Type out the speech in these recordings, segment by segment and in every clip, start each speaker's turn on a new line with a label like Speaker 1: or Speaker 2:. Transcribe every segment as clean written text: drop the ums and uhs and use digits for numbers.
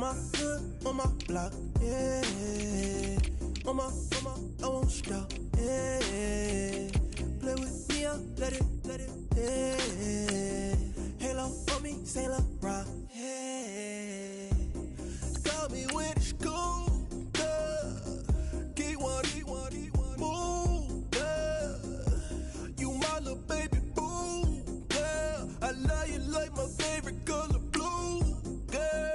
Speaker 1: my hood, on my block, yeah. On my, I won't stop, yeah. Play with me, I'll let it, yeah. Halo on me, Saint Laurent, yeah. Call me when it's cool, yeah. Keep one, move, yeah. You my little baby boo, yeah. I love you like my favorite color blue, yeah.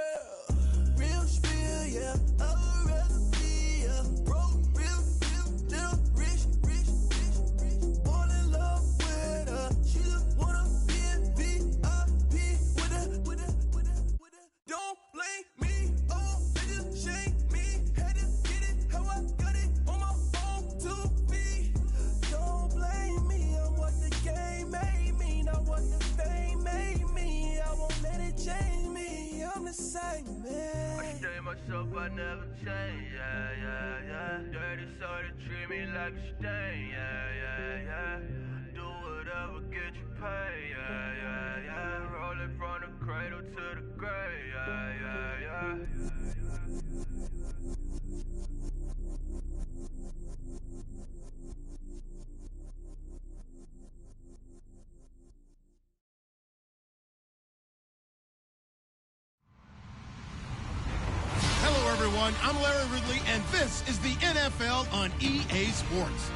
Speaker 1: Real spill, yeah. I'd rather be a broke, real, still rich. Fall in love with her. She just wanna be in VIP with her. Don't blame me, oh, they just shame me. Had to get it how I got it on my own 2 feet. Don't blame me, I'm what the game made me, not what the fame made me. I won't let it change me, I'm the same man. I stay myself, I never change, yeah. Dirty soul to treat me like a stain, yeah. Do whatever, get you paid, yeah. Rolling from the cradle to the grave, yeah.
Speaker 2: Hello, everyone. I'm Larry Ridley, and this is the NFL on EA Sports.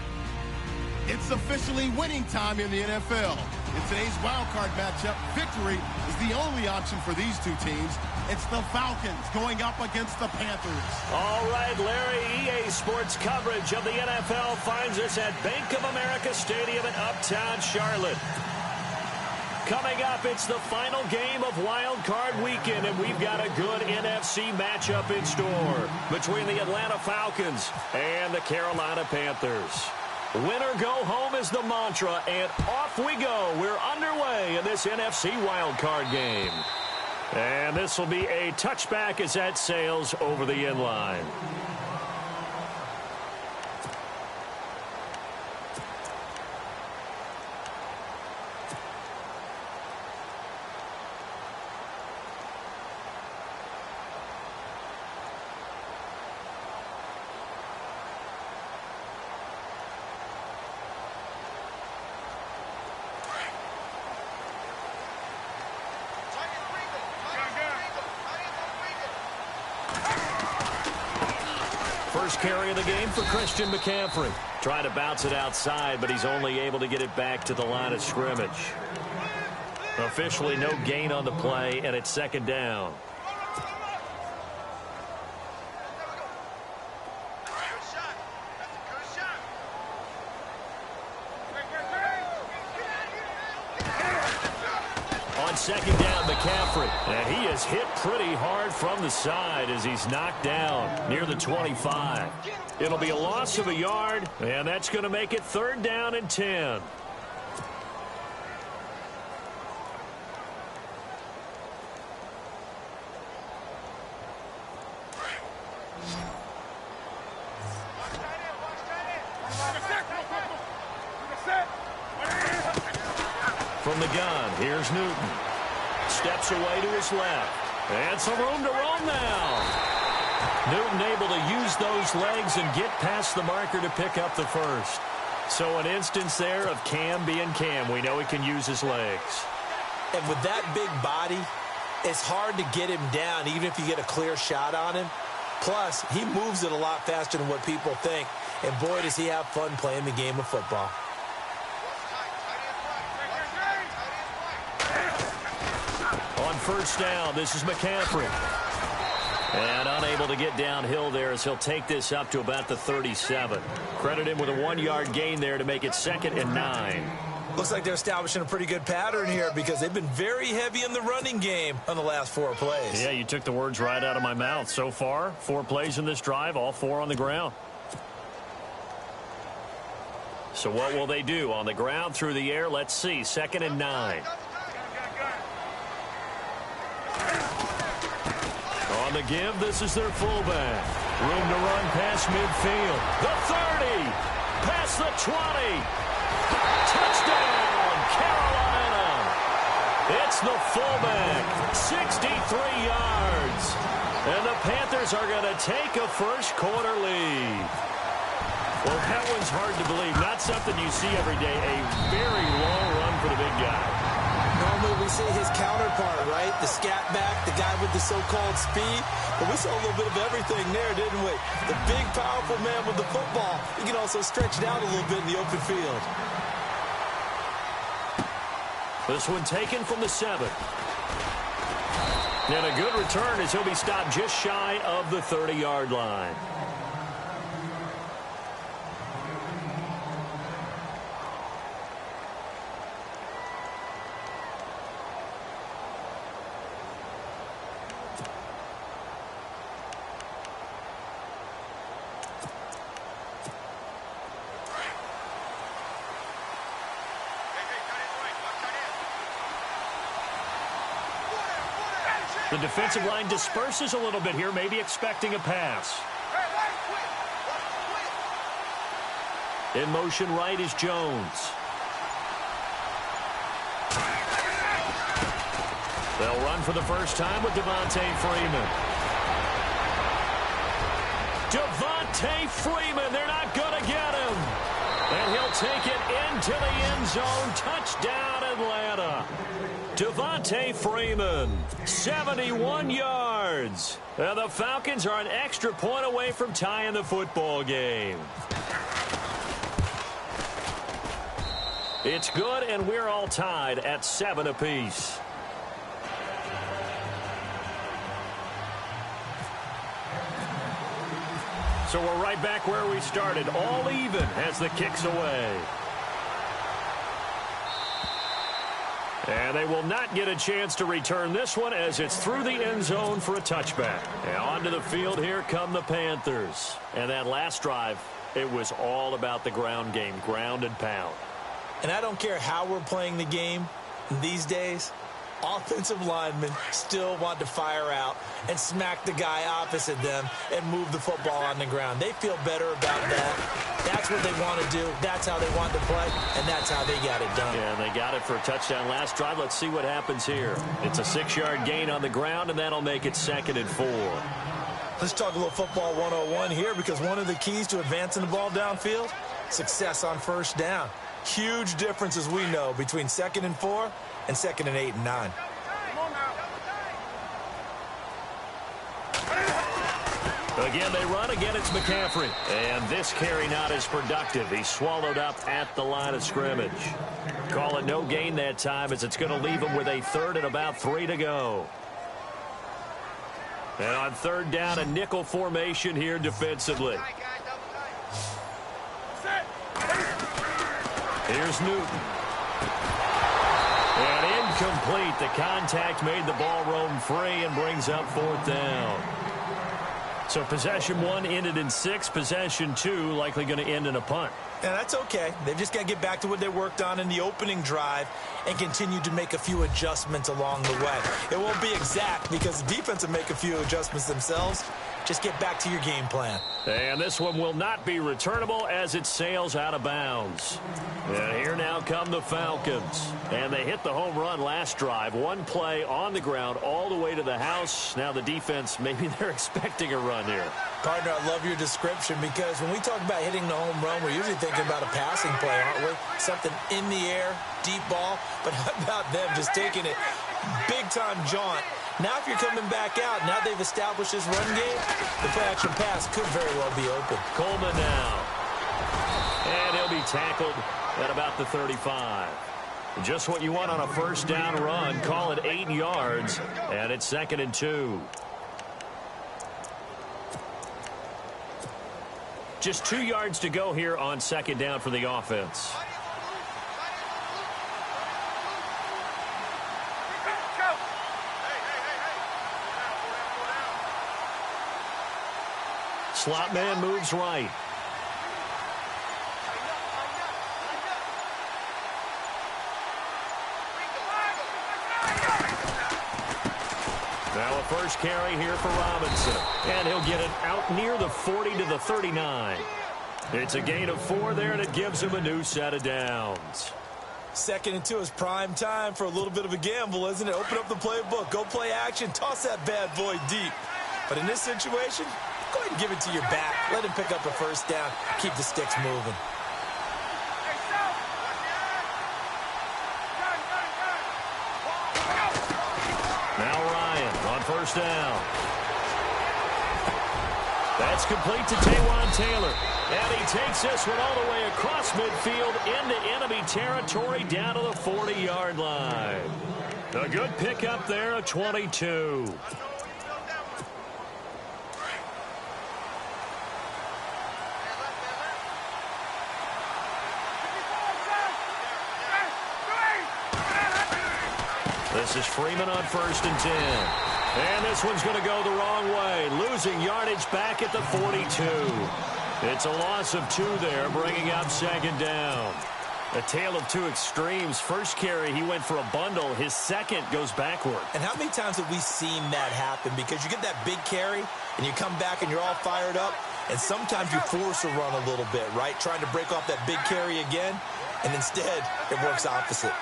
Speaker 2: It's officially winning time in the NFL. In today's wildcard matchup, victory is the only option for these two teams. It's the Falcons going up against the Panthers.
Speaker 3: All right, Larry, EA Sports coverage of the NFL finds us at Bank of America Stadium in Uptown Charlotte. Coming up, it's the final game of Wild Card Weekend, and we've got a good NFC matchup in store between the Atlanta Falcons and the Carolina Panthers. Win or go home is the mantra, and off we go. We're underway in this NFC Wild Card game. And this will be a touchback as that sails over the end line. First carry of the game for Christian McCaffrey. Trying to bounce it outside, but he's only able to get it back to the line of scrimmage. Officially no gain on the play, and it's second down. On second down, McCaffrey. And he is hit pretty hard from the side as he's knocked down near the 25. It'll be a loss of a yard, and that's going to make it third down and 10. From the gun, here's Newton. Steps away to his left. And some room to roam now. Newton able to use those legs and get past the marker to pick up the first. So an instance there of Cam being Cam. We know he can use his legs.
Speaker 4: And with that big body, it's hard to get him down, even if you get a clear shot on him. Plus, he moves it a lot faster than what people think. And boy, does he have fun playing the game of football.
Speaker 3: On first down, this is McCaffrey. And unable to get downhill there as he'll take this up to about the 37. Credit him with a 1-yard gain there to make it 2nd and 9.
Speaker 4: Looks like they're establishing a pretty good pattern here because they've been very heavy in the running game on the last 4 plays.
Speaker 3: Yeah, you took the words right out of my mouth. So far, 4 plays in this drive, all 4 on the ground. So what will they do? On the ground, through the air, let's see. 2nd and 9. On the give, this is their fullback. Room to run past midfield. The 30. Past the 20. Touchdown, Carolina. It's the fullback. 63 yards. And the Panthers are going to take a first quarter lead. Well, that one's hard to believe. Not something you see every day. A very long run for the big guy.
Speaker 4: Normally we see his counterpart, right? The scat back, the guy with the so-called speed. But we saw a little bit of everything there, didn't we? The big, powerful man with the football. He can also stretch it out a little bit in the open field.
Speaker 3: This one taken from the 7. And a good return as he'll be stopped just shy of the 30-yard line. The defensive line disperses a little bit here, maybe expecting a pass. In motion right is Jones. They'll run for the first time with Devontae Freeman. Devontae Freeman, they're not going to get him. And he'll take it into the end zone. Touchdown, Atlanta. Devontae Freeman, 71 yards. And the Falcons are an extra point away from tying the football game. It's good, and we're all tied at 7 apiece. So we're right back where we started, all even as the kick's away. And they will not get a chance to return this one as it's through the end zone for a touchback. And onto the field, here come the Panthers. And that last drive, it was all about the ground game, ground and pound.
Speaker 4: And I don't care how we're playing the game these days, offensive linemen still want to fire out and smack the guy opposite them and move the football on the ground. They feel better about that. That's what they want to do. That's how they want to play, and that's how they got it done.
Speaker 3: Yeah, and they got it for a touchdown last drive. Let's see what happens here. It's a 6-yard gain on the ground, and that'll make it 2nd and 4.
Speaker 4: Let's talk a little football 101 here, because one of the keys to advancing the ball downfield, success on first down. Huge difference, as we know, between 2nd and 4 and 2nd and 8 and 9.
Speaker 3: Again, they run. Again, it's McCaffrey. And this carry not as productive. He's swallowed up at the line of scrimmage. Call it no gain that time, as it's going to leave him with a 3rd and about 3 to go. And on 3rd down, a nickel formation here defensively. Here's Newton. And incomplete. The contact made the ball roam free and brings up 4th down. So possession 1 ended in 6. Possession 2 likely going to end in a punt.
Speaker 4: And that's okay. They've just got to get back to what they worked on in the opening drive and continue to make a few adjustments along the way. It won't be exact because the defense will make a few adjustments themselves. Just get back to your game plan.
Speaker 3: And this one will not be returnable as it sails out of bounds. And here now come the Falcons. And they hit the home run last drive. One play on the ground all the way to the house. Now the defense, maybe they're expecting a run here.
Speaker 4: Partner, I love your description, because when we talk about hitting the home run, we're usually thinking about a passing play, aren't we? Something in the air, deep ball. But how about them just taking it big-time jaunt? Now if you're coming back out, now they've established this run game, the play-action pass could very well be open.
Speaker 3: Coleman now. And he'll be tackled at about the 35. Just what you want on a first down run. Call it 8 yards, and it's 2nd and 2. Just 2 yards to go here on 2nd down for the offense. Slot man moves right. Now a first carry here for Robinson. And he'll get it out near the 40 to the 39. It's a gain of 4 there, and it gives him a new set of downs.
Speaker 4: 2nd and 2 is prime time for a little bit of a gamble, isn't it? Open up the playbook. Go play action. Toss that bad boy deep. But in this situation, go ahead and give it to your back. Let him pick up a first down. Keep the sticks moving.
Speaker 3: Now Ryan on first down. That's complete to Taywan Taylor. And he takes this one all the way across midfield into enemy territory down to the 40-yard line. A good pickup there, a 22. This is Freeman on first and 10. And this one's going to go the wrong way. Losing yardage back at the 42. It's a loss of 2 there, bringing up second down. A tale of two extremes. First carry, he went for a bundle. His second goes backward.
Speaker 4: And how many times have we seen that happen? Because you get that big carry, and you come back and you're all fired up, and sometimes you force a run a little bit, right? Trying to break off that big carry again, and instead it works opposite.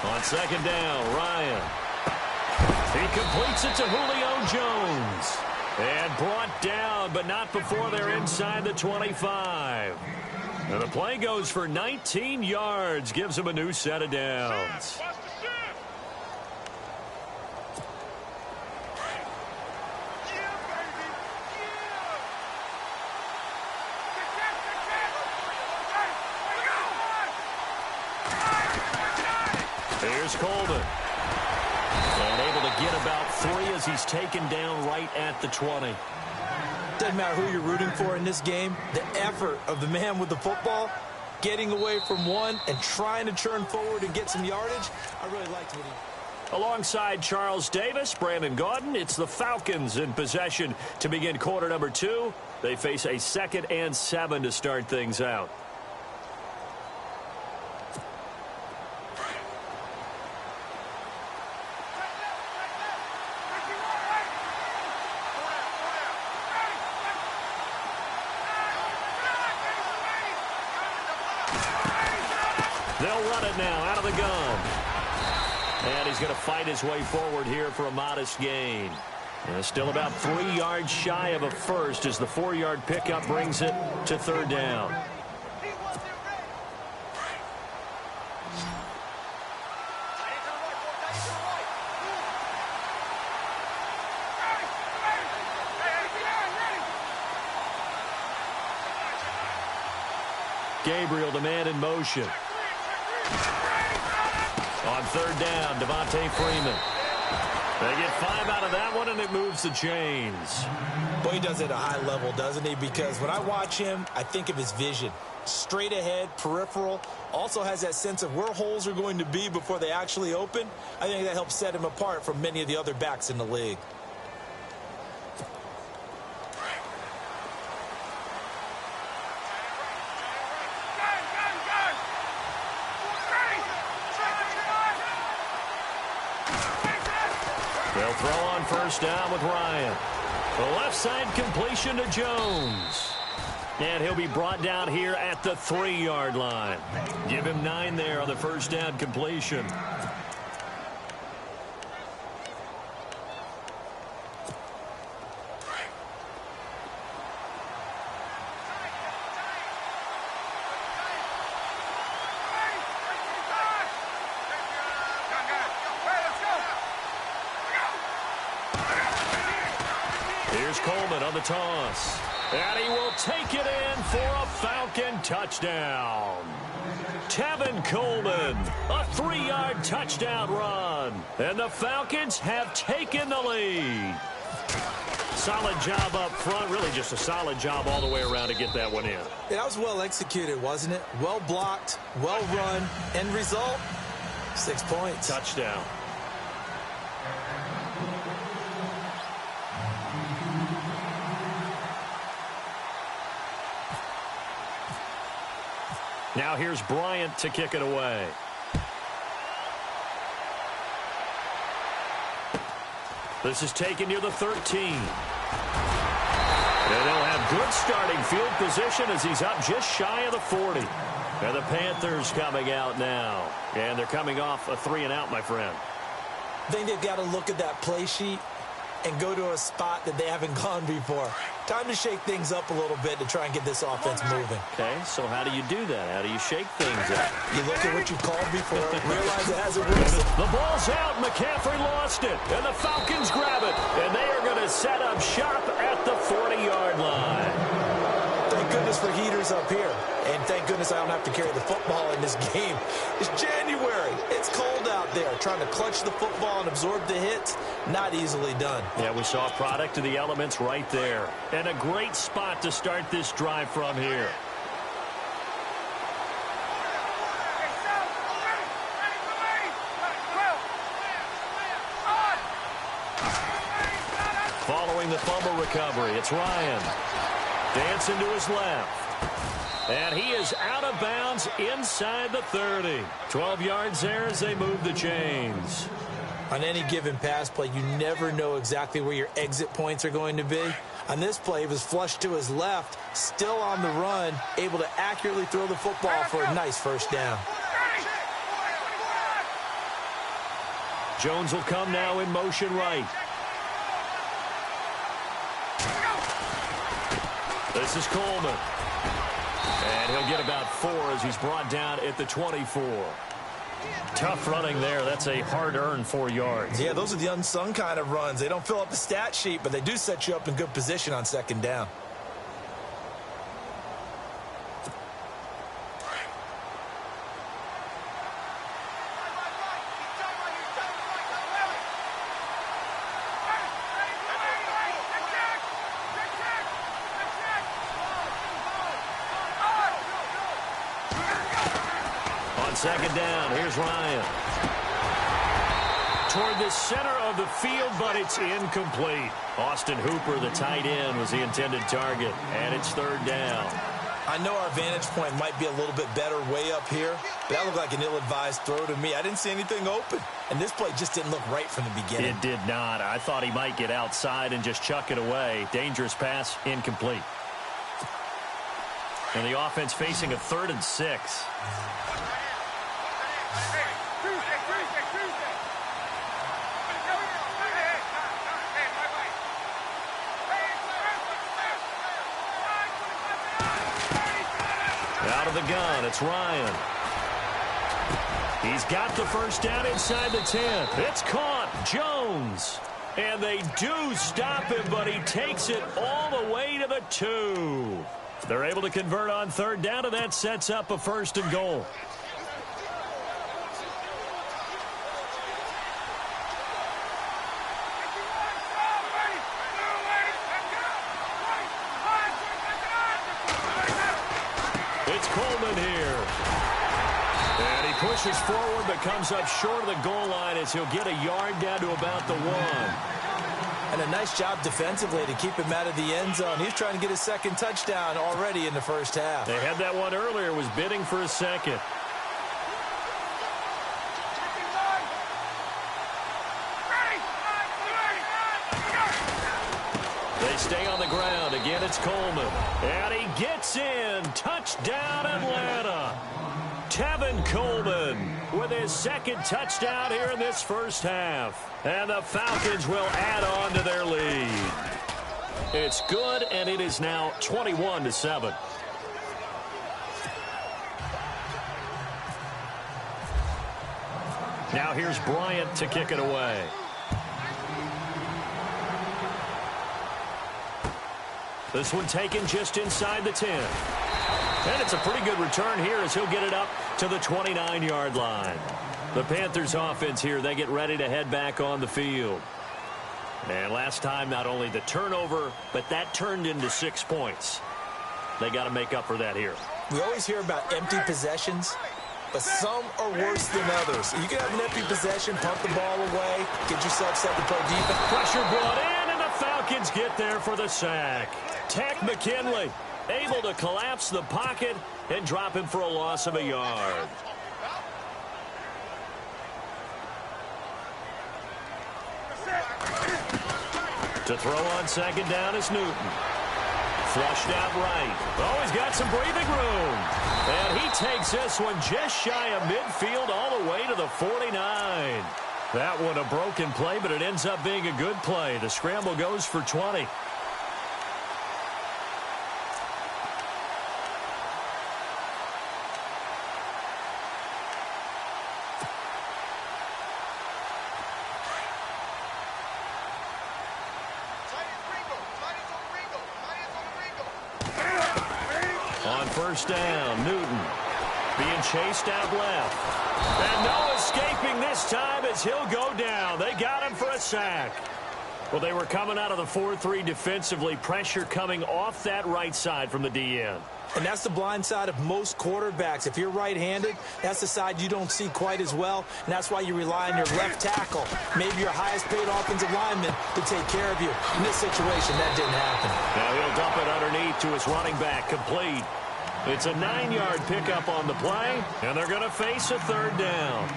Speaker 3: On second down, Ryan. He completes it to Julio Jones. And brought down, but not before they're inside the 25. And the play goes for 19 yards. Gives him a new set of downs. Here's Coleman. And able to get about 3 as he's taken down right at the 20.
Speaker 4: Doesn't matter who you're rooting for in this game. The effort of the man with the football, getting away from one and trying to turn forward and get some yardage. I really liked what he...
Speaker 3: Alongside Charles Davis, Brandon Gaudin, it's the Falcons in possession to begin quarter number 2. They face a 2nd and 7 to start things out. They'll run it now out of the gun. And he's going to fight his way forward here for a modest gain. And still about 3 yards shy of a first as the 4-yard pickup brings it to third down. Gabriel, the man in motion. On third down, Devontae Freeman. They get 5 out of that one, and it moves the chains.
Speaker 4: Boy, he does it at a high level, doesn't he? Because when I watch him, I think of his vision. Straight ahead, peripheral. Also has that sense of where holes are going to be before they actually open. I think that helps set him apart from many of the other backs in the league.
Speaker 3: They'll throw on first down with Ryan. The left side completion to Jones. And he'll be brought down here at the 3-yard line. Give him 9 there on the first down completion. Here's Coleman on the toss. And he will take it in for a Falcon touchdown. Tevin Coleman, a 3-yard touchdown run. And the Falcons have taken the lead. Solid job up front. Really just a solid job all the way around to get that one in.
Speaker 4: Yeah, that was well executed, wasn't it? Well blocked, well run. End result, 6 points.
Speaker 3: Touchdown. Now here's Bryant to kick it away. This is taken near the 13. And they'll have good starting field position as he's up just shy of the 40. And the Panthers coming out now. And they're coming off a 3-and-out, my friend.
Speaker 4: I think they've got to look at that play sheet and go to a spot that they haven't gone before. Time to shake things up a little bit to try and get this offense moving.
Speaker 3: Okay, so how do you do that? How do you shake things up?
Speaker 4: You look at what you've called before, realize it hasn't worked.
Speaker 3: The ball's out. McCaffrey lost it. And the Falcons grab it. And they are going to set up shop at the 40-yard line.
Speaker 4: Thank goodness for heaters up here. And thank goodness I don't have to carry the football in this game. It's January. It's cold out there. Trying to clutch the football and absorb the hits, not easily done.
Speaker 3: Yeah, we saw a product of the elements right there. And a great spot to start this drive from here. Following the fumble recovery, it's Ryan. Dancing to his left. And he is out of bounds inside the 30. 12 yards there as they move the chains.
Speaker 4: On any given pass play, you never know exactly where your exit points are going to be. On this play, he was flushed to his left, still on the run, able to accurately throw the football for a nice first down.
Speaker 3: Jones will come now in motion right. This is Coleman. And he'll get about 4 as he's brought down at the 24. Tough running there. That's a hard-earned 4 yards.
Speaker 4: Yeah, those are the unsung kind of runs. They don't fill up the stat sheet, but they do set you up in good position on second down.
Speaker 3: Second down, here's Ryan. Toward the center of the field, but it's incomplete. Austin Hooper, the tight end, was the intended target, and it's third down.
Speaker 4: I know our vantage point might be a little bit better way up here, but that looked like an ill-advised throw to me. I didn't see anything open, and this play just didn't look right from the beginning.
Speaker 3: It did not. I thought he might get outside and just chuck it away. Dangerous pass, incomplete. And the offense facing a 3rd and 6. Out of the gun, it's Ryan. He's got the first down inside the 10. It's caught. Jones. And they do stop him, but he takes it all the way to the 2. They're able to convert on third down, and that sets up a 1st and goal. It's Coleman here. And he pushes forward but comes up short of the goal line as he'll get a yard down to about the 1.
Speaker 4: And a nice job defensively to keep him out of the end zone. He's trying to get his second touchdown already in the first half.
Speaker 3: They had that one earlier, was bidding for a second. They stay on the ground. Again, it's Coleman. And he gets in. Touchdown, Atlanta. Tevin Coleman with his second touchdown here in this first half. And the Falcons will add on to their lead. It's good, and it is now 21-7. Now here's Bryant to kick it away. This one taken just inside the 10. And it's a pretty good return here as he'll get it up to the 29-yard line. The Panthers offense here, they get ready to head back on the field. And last time, not only the turnover, but that turned into 6 points. They got to make up for that here.
Speaker 4: We always hear about empty possessions, but some are worse than others. You can have an empty possession, pump the ball away, get yourself set to play defense.
Speaker 3: Pressure brought in, and the Falcons get there for the sack. Tech McKinley able to collapse the pocket and drop him for a loss of a yard. To throw on second down is Newton. Flushed out right. Oh, he's got some breathing room. And he takes this one just shy of midfield all the way to the 49. That one a broken play, but it ends up being a good play. The scramble goes for 20. On first down, Newton being chased out left. And no escaping this time as he'll go down. They got him for a sack. Well, they were coming out of the 4-3 defensively. Pressure coming off that right side from the DN.
Speaker 4: And that's the blind side of most quarterbacks. If you're right-handed, that's the side you don't see quite as well, and that's why you rely on your left tackle, maybe your highest-paid offensive lineman, to take care of you. In this situation, that didn't happen.
Speaker 3: Now he'll dump it underneath to his running back, complete. It's a 9-yard pickup on the play, and they're going to face a third down.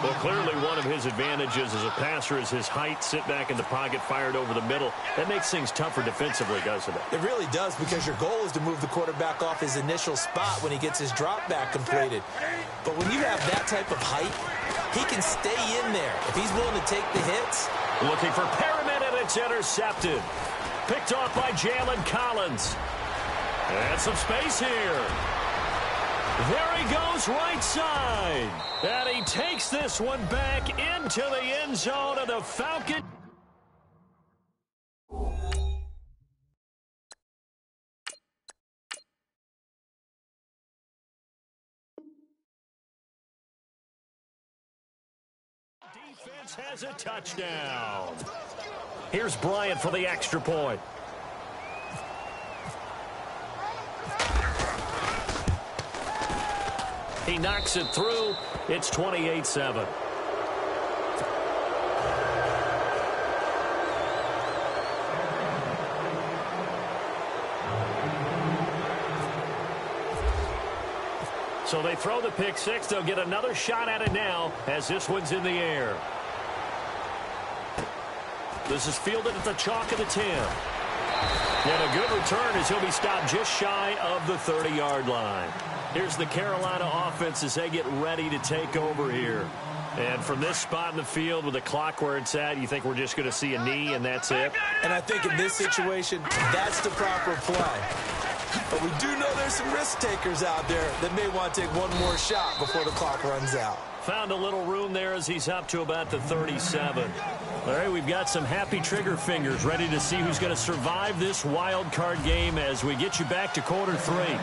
Speaker 3: Well, clearly one of his advantages as a passer is his height. Sit back in the pocket, fired over the middle. That makes things tougher defensively, doesn't it?
Speaker 4: It really does, because your goal is to move the quarterback off his initial spot when he gets his drop back completed. But when you have that type of height, he can stay in there. If he's willing to take the hits.
Speaker 3: Looking for Perriman, and it's intercepted. Picked off by Jalen Collins. And some space here. There he goes right side. And he takes this one back into the end zone of the Falcons. Defense has a touchdown. Here's Bryant for the extra point. He knocks it through. It's 28-7. So they throw the pick six. They'll get another shot at it now as this one's in the air. This is fielded at the chalk of the 10. And a good return as he'll be stopped just shy of the 30-yard line. Here's the Carolina offense as they get ready to take over here. And from this spot in the field with the clock where it's at, you think we're just going to see a knee and that's it?
Speaker 4: And I think in this situation, that's the proper play. But we do know there's some risk takers out there that may want to take one more shot before the clock runs out.
Speaker 3: Found a little room there as he's up to about the 37. All right, we've got some happy trigger fingers ready to see who's going to survive this wild card game as we get you back to quarter three.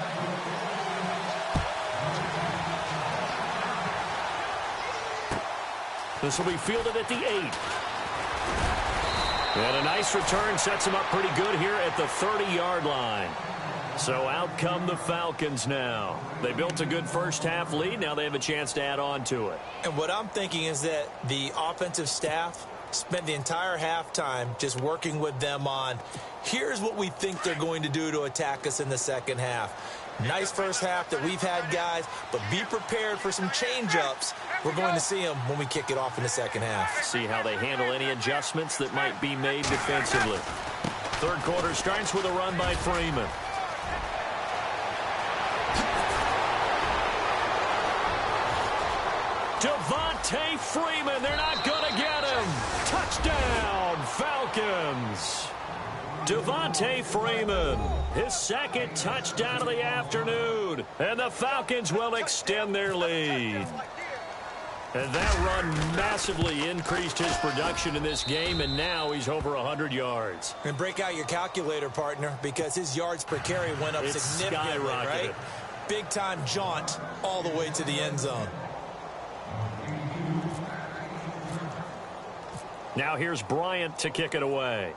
Speaker 3: This will be fielded at the 8. And a nice return sets him up pretty good here at the 30-yard line. So out come the Falcons now. They built a good first-half lead. Now they have a chance to add on to it.
Speaker 4: And what I'm thinking is that the offensive staff spent the entire halftime just working with them on, here's what we think they're going to do to attack us in the second half. Nice first half that we've had, guys, but be prepared for some change-ups. We're going to see them when we kick it off in the second half.
Speaker 3: See how they handle any adjustments that might be made defensively. Third quarter starts with a run by Freeman. Devontae Freeman, they're not going to get him. Touchdown, Falcons. Devontae Freeman, his second touchdown of the afternoon, and the Falcons will extend their lead. And that run massively increased his production in this game, and now he's over 100 yards.
Speaker 4: And break out your calculator, partner, because his yards per carry went up significantly, right? Big-time jaunt all the way to the end zone.
Speaker 3: Now here's Bryant to kick it away.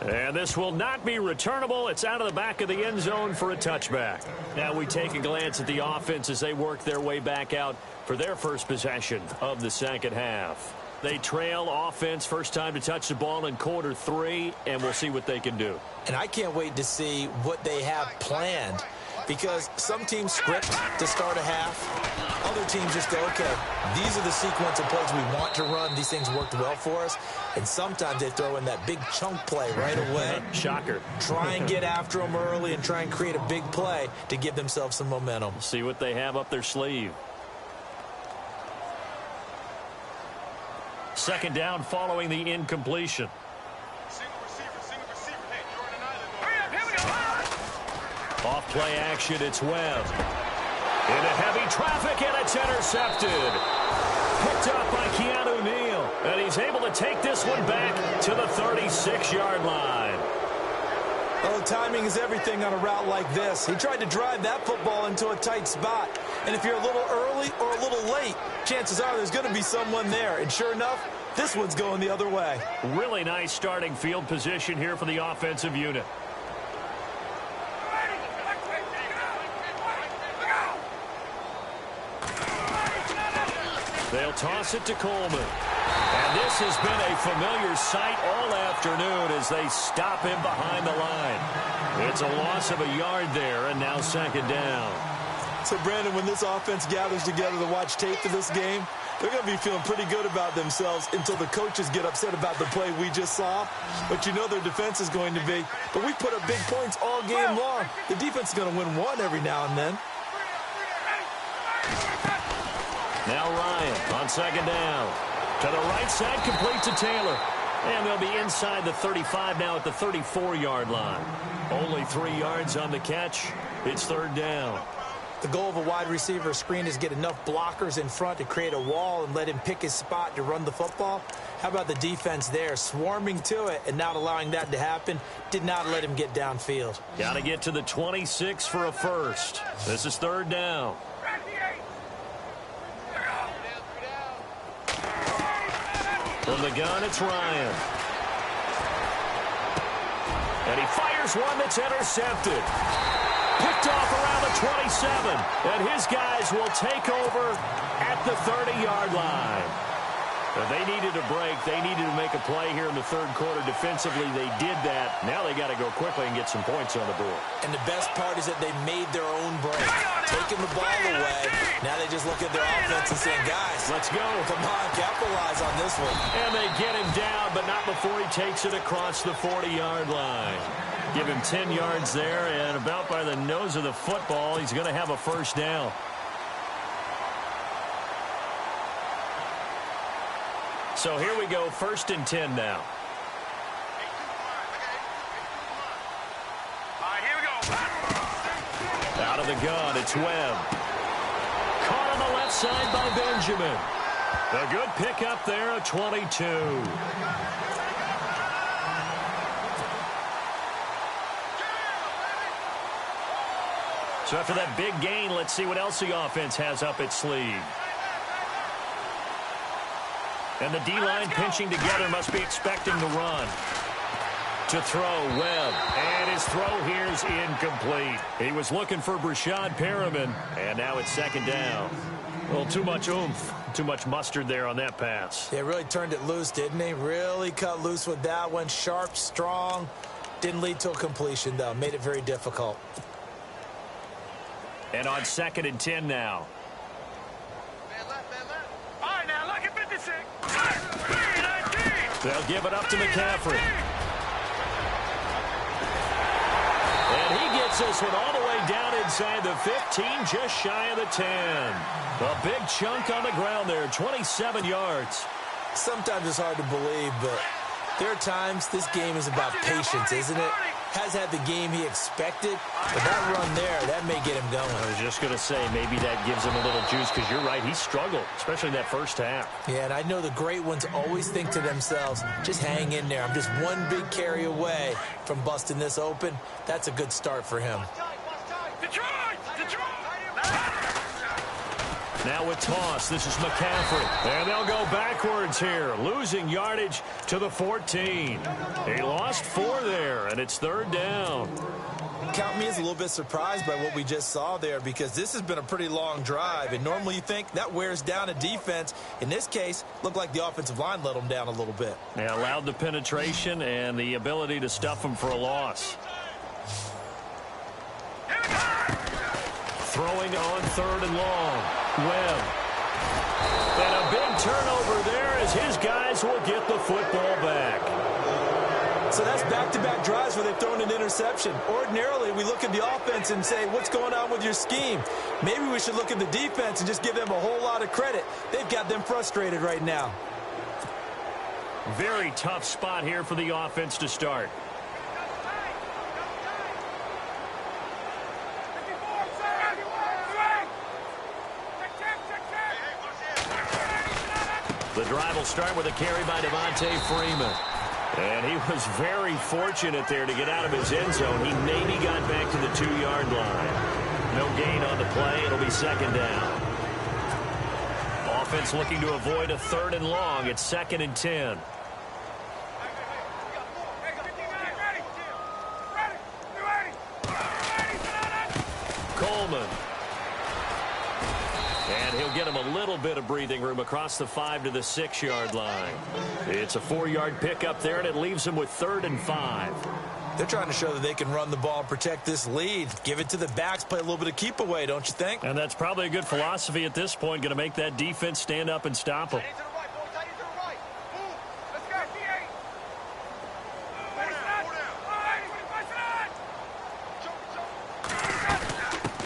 Speaker 3: And this will not be returnable. It's out of the back of the end zone for a touchback. Now we take a glance at the offense as they work their way back out for their first possession of the second half. They trail offense, first time to touch the ball in quarter three, and we'll see what they can do.
Speaker 4: And I can't wait to see what they have planned, because some teams script to start a half. other teams just go, okay, these are the sequence of plays we want to run. These things worked well for us. And sometimes they throw in that big chunk play right away.
Speaker 3: Shocker.
Speaker 4: Try and get after them early and try and create a big play to give themselves some momentum.
Speaker 3: See what they have up their sleeve. Second down following the incompletion. Off play action, it's Webb. Into heavy traffic, and it's intercepted. Picked up by Keanu Neal. And he's able to take this one back to the 36-yard line.
Speaker 4: Oh, timing is everything on a route like this. He tried to drive that football into a tight spot. And if you're a little early or a little late, chances are there's going to be someone there. And sure enough, this one's going the other way.
Speaker 3: Really nice starting field position here for the offensive unit. They'll toss it to Coleman. And this has been a familiar sight all afternoon as they stop him behind the line. It's a loss of a yard there, and now second down.
Speaker 4: So, Brandon, when this offense gathers together to watch tape for this game, they're going to be feeling pretty good about themselves until the coaches get upset about the play we just saw. But you know their defense is going to be. But we put up big points all game long. The defense is going to win one every now and then.
Speaker 3: Now Ryan on second down. To the right side, complete to Taylor. And they'll be inside the 35 now at the 34-yard line. Only 3 yards on the catch. It's third down.
Speaker 4: The goal of a wide receiver screen is get enough blockers in front to create a wall and let him pick his spot to run the football. How about the defense there, swarming to it and not allowing that to happen? Did not let him get downfield.
Speaker 3: Got to get to the 26 for a first. This is third down. From the gun, it's Ryan. And he fires one that's intercepted. Picked off around the 27. And his guys will take over at the 30-yard line. But they needed a break. They needed to make a play here in the third quarter. Defensively, they did that. Now they got to go quickly and get some points on the board.
Speaker 4: And the best part is that they made their own break. Taking the ball away. Now they just look at their offense and saying, guys,
Speaker 3: let's go.
Speaker 4: Come on, capitalize on this one.
Speaker 3: And they get him down, but not before he takes it across the 40-yard line. Give him 10 yards there, and about by the nose of the football, he's going to have a first down. So here we go, 1st and 10 now. Out of the gun, it's Webb. Caught on the left side by Benjamin. A good pickup there, a 22. So after that big gain, let's see what else the offense has up its sleeve. And the D-line pinching together must be expecting the run. To throw, Webb. And his throw here is incomplete. He was looking for Brashad Perriman. And now it's second down. A little too much oomph. Too much mustard there on that pass.
Speaker 4: They really turned it loose, didn't they? Really cut loose with that one. Sharp, strong. Didn't lead to a completion, though. Made it very difficult.
Speaker 3: And on 2nd and 10 now. They'll give it up to McCaffrey. And he gets this one all the way down inside the 15, just shy of the 10. A big chunk on the ground there, 27 yards.
Speaker 4: Sometimes it's hard to believe, but there are times this game is about patience, isn't it? Has had the game he expected, but that run there, that may get him going.
Speaker 3: I was just going to say, maybe that gives him a little juice, because you're right, he struggled, especially in that first half.
Speaker 4: Yeah, and I know the great ones always think to themselves, just hang in there. I'm just one big carry away from busting this open. That's a good start for him.
Speaker 3: Now with toss, this is McCaffrey. And they'll go backwards here, losing yardage to the 14. He lost 4 there, and it's third down.
Speaker 4: Count me as a little bit surprised by what we just saw there, because this has been a pretty long drive, and normally you think that wears down a defense. In this case, looked like the offensive line let them down a little bit.
Speaker 3: They allowed the penetration and the ability to stuff them for a loss. Throwing on 3rd and long. Webb. And a big turnover there as his guys will get the football back.
Speaker 4: So that's back-to-back drives where they've thrown an interception. Ordinarily, we look at the offense and say, what's going on with your scheme? Maybe we should look at the defense and just give them a whole lot of credit. They've got them frustrated right now.
Speaker 3: Very tough spot here for the offense to start. The drive will start with a carry by Devontae Freeman. And he was very fortunate there to get out of his end zone. He maybe got back to the 2-yard line. No gain on the play. It'll be second down. Offense looking to avoid a 3rd and long. It's 2nd and 10. Coleman. And he'll get him a little bit of breathing room across the 5 to the 6-yard line. It's a 4-yard pickup there, and it leaves him with 3rd and 5.
Speaker 4: They're trying to show that they can run the ball and protect this lead. Give it to the backs, play a little bit of keep away, don't you think?
Speaker 3: And that's probably a good philosophy at this point, going to make that defense stand up and stop them.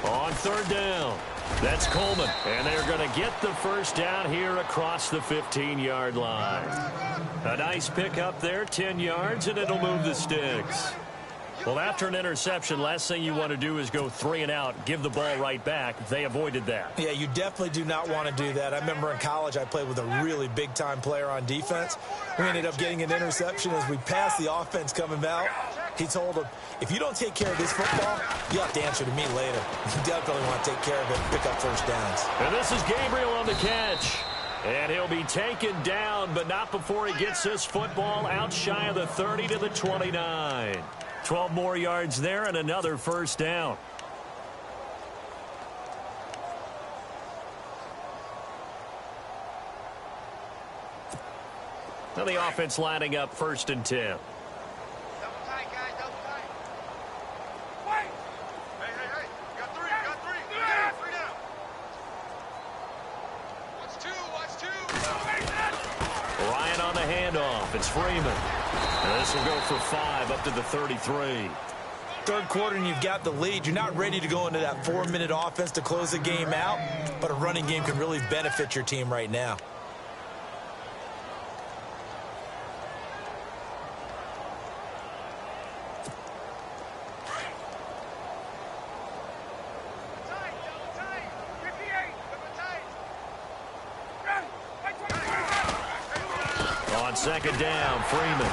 Speaker 3: On 3rd down. That's Coleman, and they're going to get the first down here across the 15-yard line. A nice pickup there, 10 yards, and it'll move the sticks. Well, after an interception, last thing you want to do is go 3 and out, give the ball right back. They avoided that.
Speaker 4: Yeah, you definitely do not want to do that. I remember in college I played with a really big-time player on defense. We ended up getting an interception as we passed the offense coming out. He told him, if you don't take care of this football, you'll have to answer to me later. You definitely want to take care of it and pick up first downs.
Speaker 3: And this is Gabriel on the catch. And he'll be taken down, but not before he gets this football out shy of the 30 to the 29. 12 more yards there and another first down. Now the offense lining up 1st and 10. Ryan on the handoff. It's Freeman. And this will go for 5 up to the 33.
Speaker 4: 3rd quarter and you've got the lead. You're not ready to go into that 4-minute offense to close the game out, but a running game can really benefit your team right now.
Speaker 3: On 2nd down, Freeman.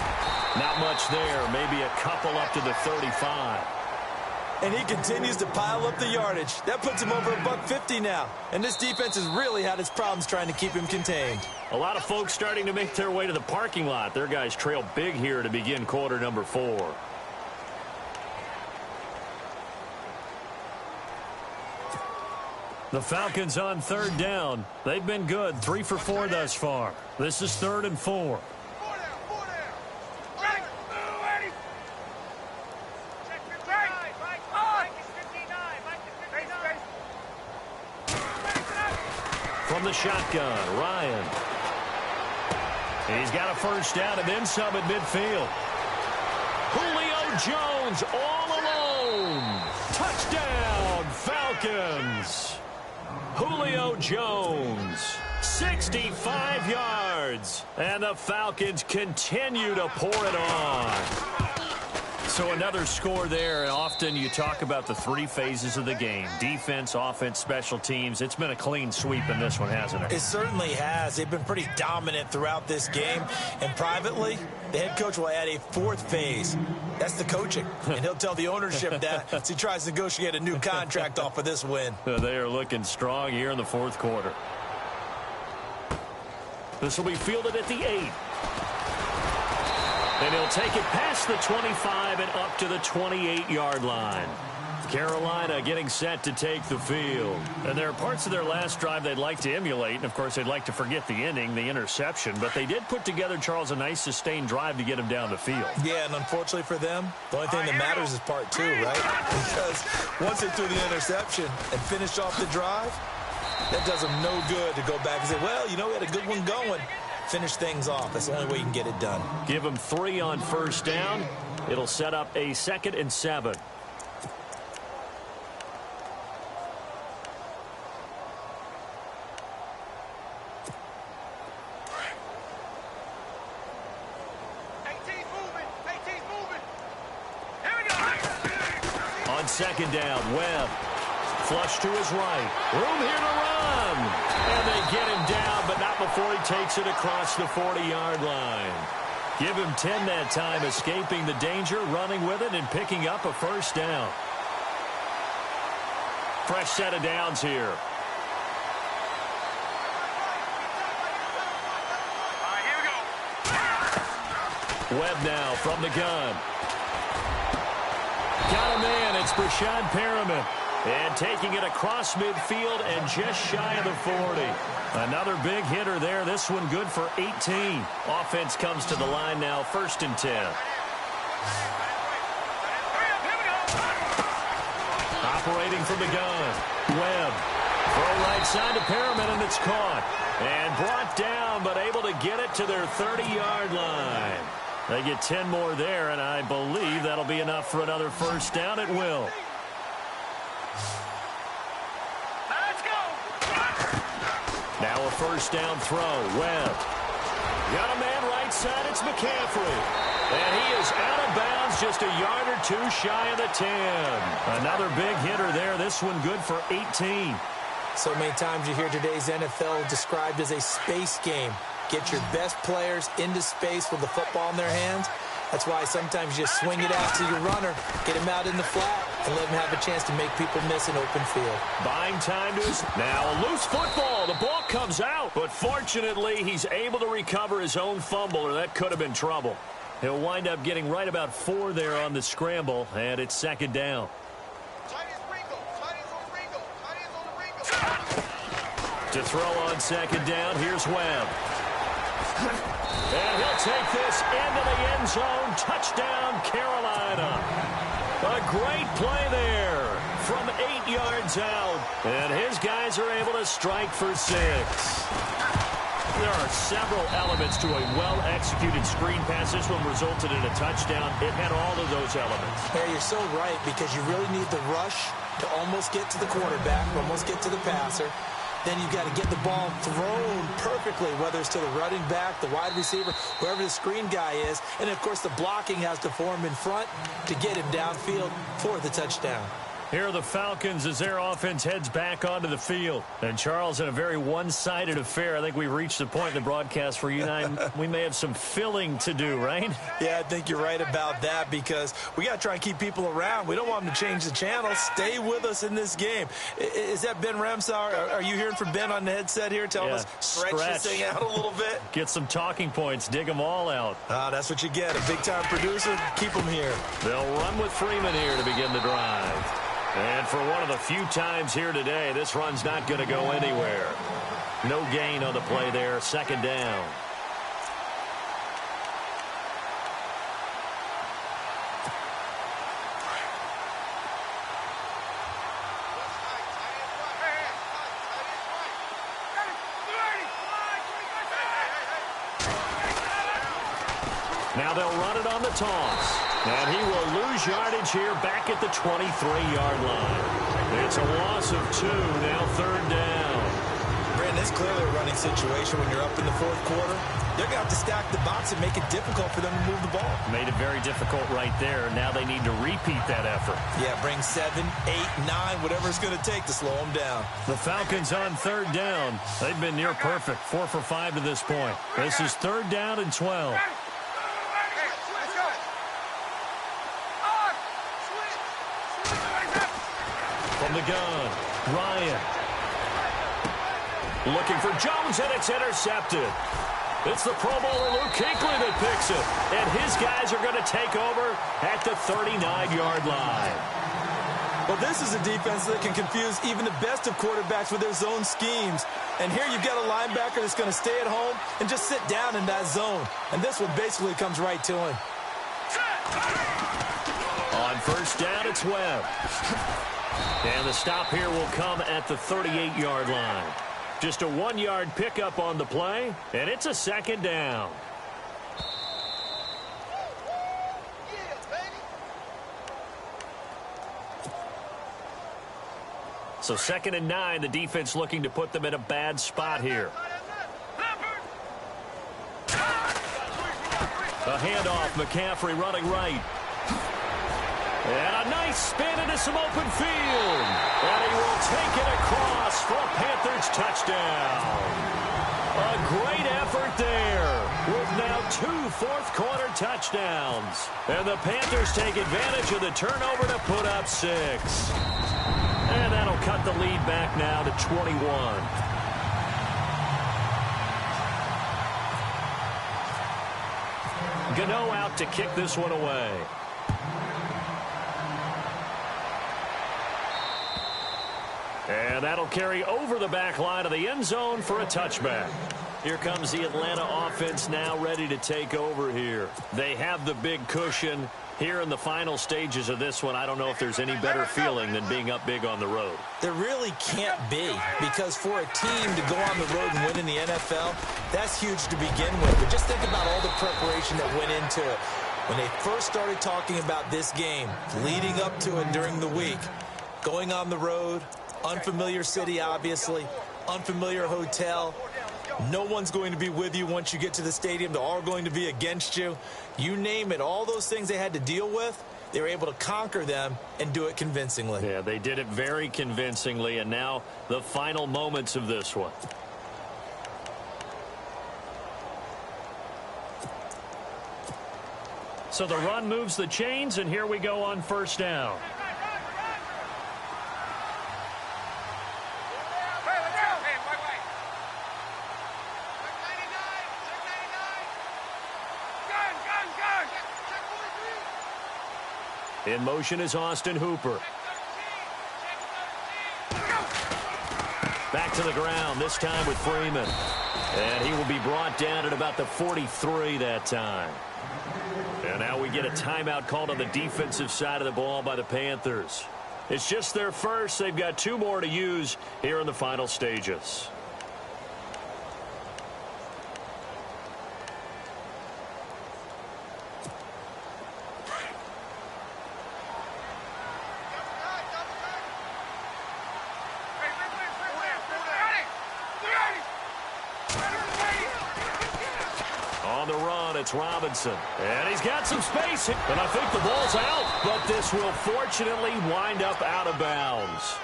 Speaker 3: Not much there. Maybe a couple up to the 35.
Speaker 4: And he continues to pile up the yardage. That puts him over $150 now. And this defense has really had its problems trying to keep him contained.
Speaker 3: A lot of folks starting to make their way to the parking lot. Their guys trail big here to begin quarter number 4. The Falcons on 3rd down. They've been good. 3 for 4 thus far. This is 3rd and 4. From the shotgun, Ryan. He's got a first down and then some at midfield. Julio Jones all alone. Touchdown, Falcons. Julio Jones, 65 yards. And the Falcons continue to pour it on. So another score there, and often you talk about the 3 phases of the game. Defense, offense, special teams. It's been a clean sweep in this one, hasn't it?
Speaker 4: It certainly has. They've been pretty dominant throughout this game. And privately, the head coach will add a 4th phase. That's the coaching. And he'll tell the ownership that as he tries to negotiate a new contract off of this win.
Speaker 3: They are looking strong here in the 4th quarter. This will be fielded at the 8. And he'll take it past the 25 and up to the 28-yard line. Carolina getting set to take the field. And there are parts of their last drive they'd like to emulate. And, of course, they'd like to forget the ending, the interception. But they did put together, Charles, a nice sustained drive to get him down the field.
Speaker 4: Yeah, and unfortunately for them, the only thing that matters is part 2, right? Because once they threw the interception and finished off the drive, That does him no good to go back and say, well, you know, we had a good one going. Finish things off. That's the only way you can get it done.
Speaker 3: Give him 3 on first down. It'll set up a 2nd and 7. On 2nd down, Webb. Flush to his right. Room here to run. And they get him down, but not before he takes it across the 40-yard line. Give him 10 that time, escaping the danger, running with it, and picking up a first down. Fresh set of downs here.
Speaker 5: All right, here we go.
Speaker 3: Webb now from the gun. Got a man. It's Brashad Perriman. And taking it across midfield and just shy of the 40. Another big hitter there. This one good for 18. Offense comes to the line now, 1st and 10. Operating from the gun. Webb. Throw right side to Perriman, and it's caught. And brought down, but able to get it to their 30-yard line. They get 10 more there, and I believe that'll be enough for another first down. It will. Now a first down throw. Webb. Got a man right side. It's McCaffrey. And he is out of bounds, just a yard or 2 shy of the 10. Another big hitter there. This one good for 18.
Speaker 4: So many times you hear today's NFL described as a space game. Get your best players into space with the football in their hands. That's why sometimes you swing it out to your runner, get him out in the flat, and let him have a chance to make people miss an open field.
Speaker 3: Buying time to his... Now a loose football. The ball comes out. But fortunately, he's able to recover his own fumble, or that could have been trouble. He'll wind up getting right about 4 there on the scramble, and it's 2nd down. To throw on 2nd down, here's Webb. And he'll take this into the end zone. Touchdown, Carolina. A great play there from 8 yards out. And his guys are able to strike for 6. There are several elements to a well-executed screen pass. This one resulted in a touchdown. It had all of those elements.
Speaker 4: Yeah, you're so right, because you really need the rush to almost get to the quarterback, almost get to the passer. Then you've got to get the ball thrown perfectly, whether it's to the running back, the wide receiver, whoever the screen guy is. And, of course, the blocking has to form in front to get him downfield for the touchdown.
Speaker 3: Here are the Falcons as their offense heads back onto the field. And, Charles, in a very one-sided affair, I think we've reached the point in the broadcast where you and I, we may have some filling to do, right?
Speaker 4: Yeah, I think you're right about that, because we got to try and keep people around. We don't want them to change the channel. Stay with us in this game. Is that Ben Ramsauer? Are you hearing from Ben on the headset here telling us stretch this thing out a little bit?
Speaker 3: Get some talking points. Dig them all out.
Speaker 4: That's what you get. A big-time producer. Keep them here.
Speaker 3: They'll run with Freeman here to begin the drive. And for one of the few times here today, this run's not going to go anywhere. No gain on the play there. 2nd down. Now they'll run it on the toss. And he will lose yardage here back at the 23-yard line. It's a loss of 2, now 3rd down.
Speaker 4: Brandon, it's clearly a running situation when you're up in the 4th quarter. They're going to have to stack the box and make it difficult for them to move the ball.
Speaker 3: Made it very difficult right there. Now they need to repeat that effort.
Speaker 4: Yeah, bring 7, 8, 9, whatever it's going to take to slow them down.
Speaker 3: The Falcons on 3rd down. They've been near perfect, 4 for 5 to this point. This is 3rd down and 12. From the gun, Ryan. Looking for Jones, and it's intercepted. It's the Pro Bowler Luke Kuechly that picks it. And his guys are going to take over at the 39-yard line.
Speaker 4: Well, this is a defense that can confuse even the best of quarterbacks with their zone schemes. And here you've got a linebacker that's going to stay at home and just sit down in that zone. And this one basically comes right to him.
Speaker 3: On first down, it's Webb. And the stop here will come at the 38-yard line. Just a 1-yard pickup on the play, and it's a second down. So 2nd and 9, the defense looking to put them in a bad spot here. A handoff, McCaffrey running right. And a nice spin into some open field. And he will take it across for a Panthers touchdown. A great effort there with now 2 fourth-quarter touchdowns. And the Panthers take advantage of the turnover to put up 6. And that'll cut the lead back now to 21. Gano out to kick this one away. And that'll carry over the back line of the end zone for a touchback. Here comes the Atlanta offense now ready to take over here. They have the big cushion. Here in the final stages of this one, I don't know if there's any better feeling than being up big on the road.
Speaker 4: There really can't be, because for a team to go on the road and win in the NFL, that's huge to begin with. But just think about all the preparation that went into it. When they first started talking about this game, leading up to it during the week, going on the road, unfamiliar city, obviously, unfamiliar hotel. No one's going to be with you once you get to the stadium. They're all going to be against you. You name it, all those things they had to deal with, they were able to conquer them and do it convincingly.
Speaker 3: Yeah, they did it very convincingly, and now the final moments of this one. So the run moves the chains, and here we go on first down. In motion is Austin Hooper. Back to the ground, this time with Freeman. And he will be brought down at about the 43 that time. And now we get a timeout called on the defensive side of the ball by the Panthers. It's just their first. They've got 2 more to use here in the final stages. On the run, it's Robinson. And he's got some space. And I think the ball's out. But this will fortunately wind up out of bounds.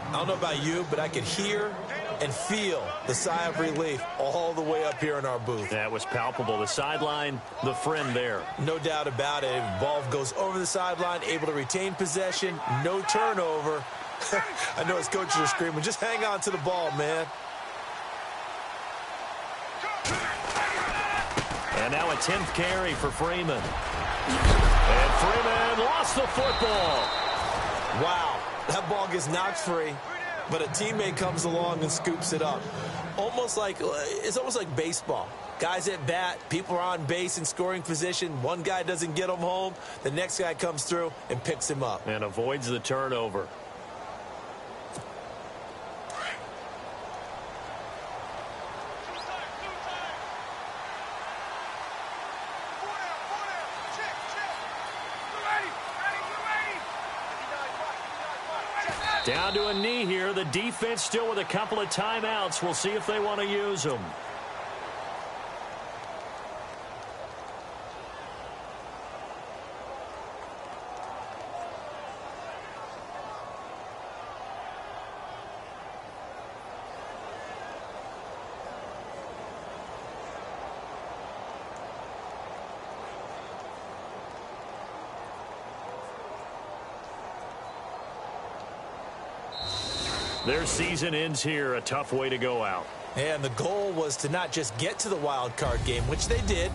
Speaker 4: I don't know about you, but I could hear and feel the sigh of relief all the way up here in our booth.
Speaker 3: That was palpable. The sideline, the friend there.
Speaker 4: No doubt about it. Ball goes over the sideline, able to retain possession, no turnover. I know his coaches are screaming, just hang on to the ball, man.
Speaker 3: And now a 10th carry for Freeman. And Freeman lost the football.
Speaker 4: Wow, that ball gets knocked free, but a teammate comes along and scoops it up. It's almost like baseball. Guys at bat, people are on base in scoring position. One guy doesn't get him home. The next guy comes through and picks him up.
Speaker 3: And avoids the turnover. Down to a knee here. The defense still with a couple of timeouts. We'll see if they want to use them. Their season ends here. A tough way to go out.
Speaker 4: And the goal was to not just get to the wild card game, which they did,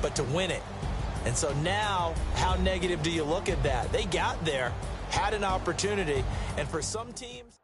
Speaker 4: but to win it. And so now, how negative do you look at that? They got there, had an opportunity, and for some teams...